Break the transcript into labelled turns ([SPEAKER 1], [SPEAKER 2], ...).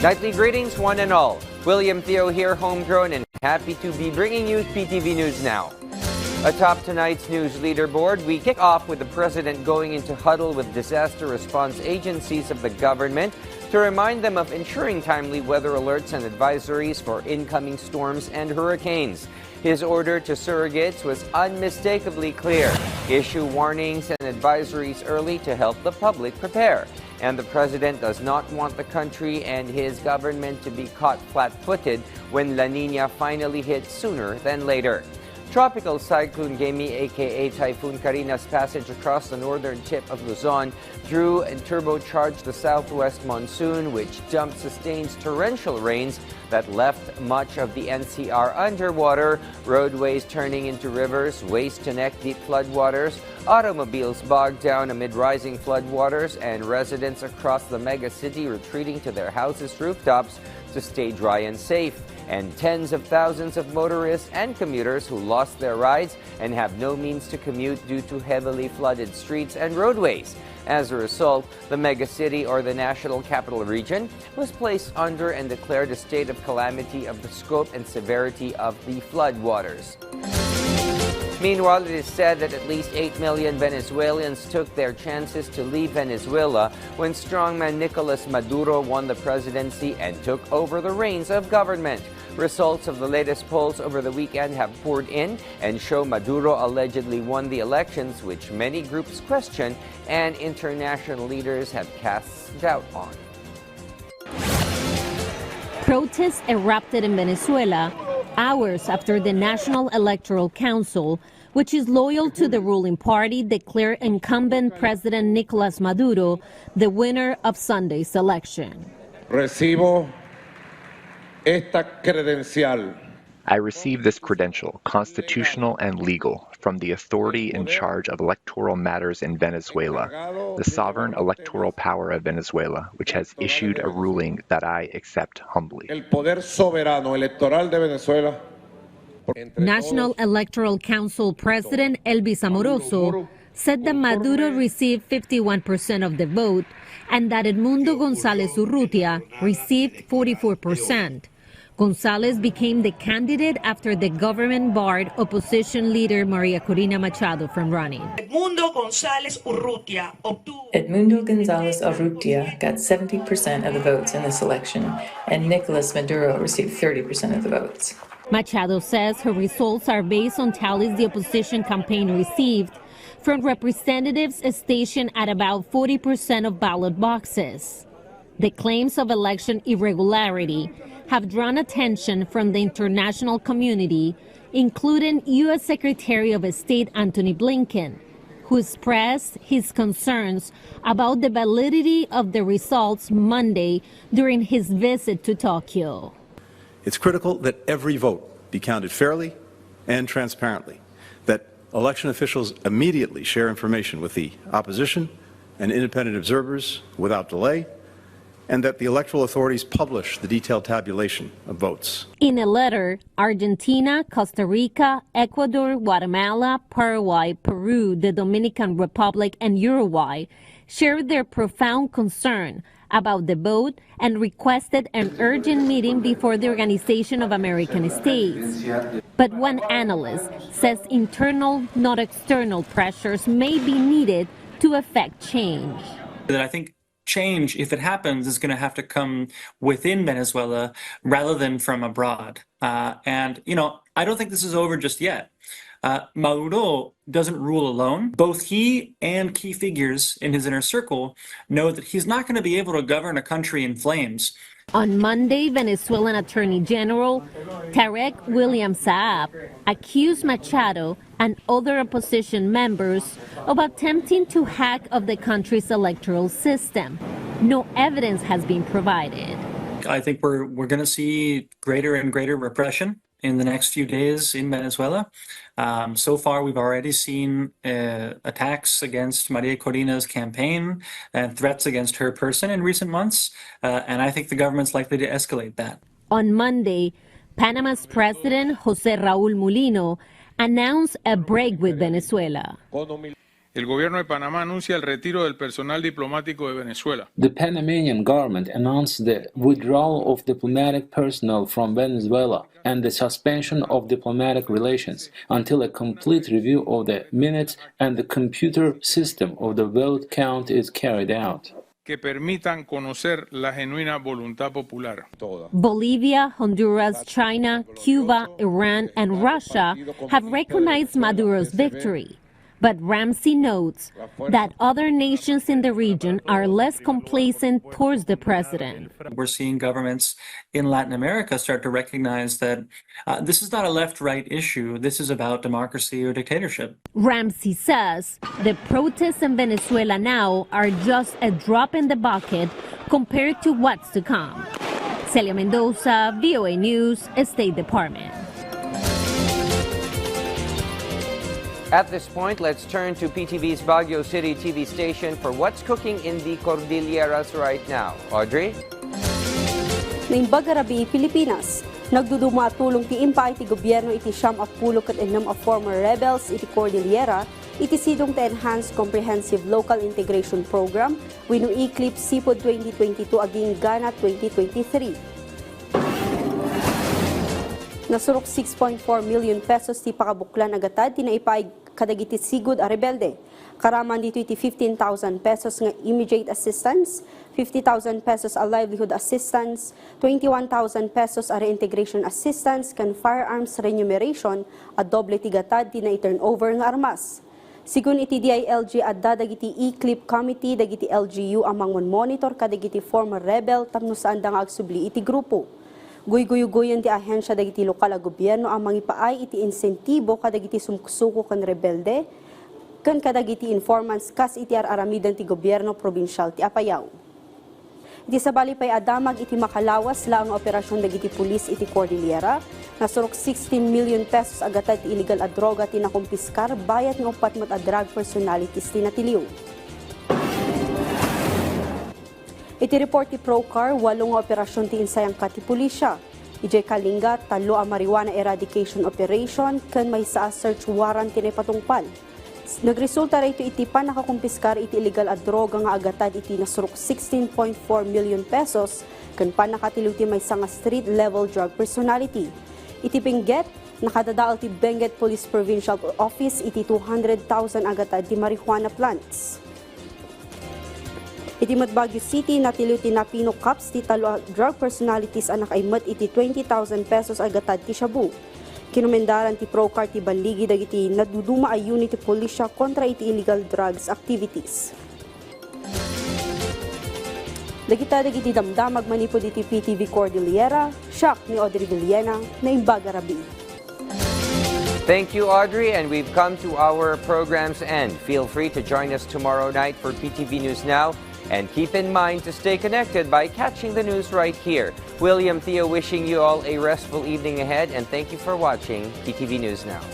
[SPEAKER 1] Nightly greetings, one and all. William Theo here, homegrown, and happy to be bringing you PTV News Now. Atop tonight's news leaderboard, we kick off with the president going into huddle with disaster response agencies of the government to remind them of ensuring timely weather alerts and advisories for incoming storms and hurricanes. His order to surrogates was unmistakably clear: issue warnings and advisories early to help the public prepare. And the president does not want the country and his government to be caught flat-footed when La Nina finally hits sooner than later. Tropical Cyclone Gemi, aka Typhoon Karina's passage across the northern tip of Luzon drew and turbocharged the southwest monsoon, which dumped sustained torrential rains that left much of the NCR underwater, roadways turning into rivers, waist-to-neck deep floodwaters, automobiles bogged down amid rising floodwaters, and residents across the mega city retreating to their houses' rooftops to stay dry and safe, and tens of thousands of motorists and commuters who lost their rides and have no means to commute due to heavily flooded streets and roadways. As a result, the megacity, or the National Capital Region, was placed under and declared a state of calamity of the scope and severity of the floodwaters. Meanwhile, it is said that at least 8 million Venezuelans took their chances to leave Venezuela when strongman Nicolas Maduro won the presidency and took over the reins of government. Results of the latest polls over the weekend have poured in and show Maduro allegedly won the elections, which many groups question and international leaders have cast doubt on.
[SPEAKER 2] Protests erupted in Venezuela hours after the National Electoral Council, which is loyal to the ruling party, declared incumbent President Nicolas Maduro the winner of Sunday's election.
[SPEAKER 3] I received this credential, constitutional and legal, from the authority in charge of electoral matters in Venezuela, the sovereign electoral power of Venezuela, which has issued a ruling that I accept humbly.
[SPEAKER 2] National Electoral Council President Elvis Amoroso said that Maduro received 51% of the vote and that Edmundo González Urrutia received 44%. González became the candidate after the government barred opposition leader Maria Corina Machado from running.
[SPEAKER 4] Edmundo González Urrutia
[SPEAKER 5] got 70% of the votes in this election, and Nicolas Maduro received 30% of the votes.
[SPEAKER 2] Machado says her results are based on tallies the opposition campaign received from representatives stationed at about 40% of ballot boxes. The claims of election irregularity have drawn attention from the international community, including U.S. Secretary of State Antony Blinken, who expressed his concerns about the validity of the results Monday during his visit to Tokyo.
[SPEAKER 6] It's critical that every vote be counted fairly and transparently, that election officials immediately share information with the opposition and independent observers without delay, and that the electoral authorities publish the detailed tabulation of votes.
[SPEAKER 2] In a letter, Argentina, Costa Rica, Ecuador, Guatemala, Paraguay, Peru, the Dominican Republic, and Uruguay shared their profound concern about the vote and requested an urgent meeting before the Organization of American States. But one analyst says internal, not external, pressures may be needed to effect change.
[SPEAKER 7] I think change, if it happens, is going to have to come within Venezuela rather than from abroad. And I don't think this is over just yet. Maduro doesn't rule alone. Both he and key figures in his inner circle know that he's not going to be able to govern a country in flames.
[SPEAKER 2] On Monday, Venezuelan Attorney General Tarek William Saab accused Machado and other opposition members of attempting to hack of the country's electoral system. No evidence has been provided.
[SPEAKER 7] I think we're going to see greater and greater repression in the next few days in Venezuela. So far, we've already seen attacks against Maria Corina's campaign and threats against her person in recent months, and I think the government's likely to escalate that.
[SPEAKER 2] On Monday, Panama's President José Raúl Mulino announced a break with Venezuela.
[SPEAKER 8] El gobierno de Panamá anuncia el retiro del personal diplomático de Venezuela.
[SPEAKER 9] The Panamanian government announced the withdrawal of diplomatic personnel from Venezuela and the suspension of diplomatic relations until a complete review of the minutes and the computer system of the vote count is carried out.
[SPEAKER 8] Que permitan conocer la genuina voluntad popular.
[SPEAKER 2] Bolivia, Honduras, China, Cuba, Iran, and Russia have recognized Maduro's victory. But Ramsey notes that other nations in the region are less complacent towards the president.
[SPEAKER 7] We're seeing governments in Latin America start to recognize that this is not a left-right issue. This is about democracy or dictatorship.
[SPEAKER 2] Ramsey says the protests in Venezuela now are just a drop in the bucket compared to what's to come. Celia Mendoza, VOA News, State Department.
[SPEAKER 1] At this point, let's turn to PTV's Baguio City TV station for what's cooking in the Cordilleras right now. Audrey?
[SPEAKER 10] Naimbag Arabi, Pilipinas. Nagduduma tulong ti impay ti gobyerno iti siyam at pulo kat enam of former rebels iti Cordillera, iti sidong to enhance comprehensive local integration program wino ECLIP Sipod 2022 aging Gana 2023. Nasurok 6.4 million pesos ti pakabuklan agatad tinaipay kadagiti sigud a rebelde. Karaman dito iti 15,000 pesos nga immediate assistance, 50,000 pesos a livelihood assistance, 21,000 pesos a reintegration assistance kan firearms remuneration a doble ti gatad tina-turnover nga armas. Sigun iti DILG adda dagiti ECLIP committee dagiti LGU amang monitor kadagiti former rebel tapno saan da nga agsubli iti grupo. Guy-guy-guyan ti ahensya dagiti lokal a gobyerno ang mangipaay iti insentibo kadagiti sumsuko kan rebelde kan kadagiti informants kas iti aramidan ti gobyerno probinsyal ti Apayao. Iti sabali pay adamag iti makalawas la ang operasyon dagiti pulis iti Cordillera, nasurok 16 million pesos agatad ti illegal a droga ti nakumpiskar bayat nga upat mat a drug personalities ti natiliw. Iti report ti Procar, 8 nga operasyon ti insayang kati pulisya. Ijay Kalinga, 3 a marijuana eradication operation, kan may sa search warrant ti patungpal. Nagresulta rito iti panakakumpiskar iti illegal a droga nga agatad iti nasurok 16.4 million pesos, kan panakatiliw ti may nga street level drug personality. Iti Benguet, nakadadaal ti Benguet Police Provincial Office iti 200,000 agatad ti marijuana plants. Iti Baguio City, natiliw ti Napino Cups ti talo drug personalities anak ay mat iti 20,000 pesos agatad ti Shabu. Kinumendaran ti Procar ti Baligi dagiti naduduma ay unit ti pulisya kontra iti illegal drugs activities. Dagiti damdamag manipod iti PTV Cordillera, Shock ni Audrey Villena, Naimbag Arabi.
[SPEAKER 1] Thank you, Audrey, and we've come to our program's end. Feel free to join us tomorrow night for PTV News Now. And keep in mind to stay connected by catching the news right here. William Theo wishing you all a restful evening ahead, and thank you for watching PTV News Now.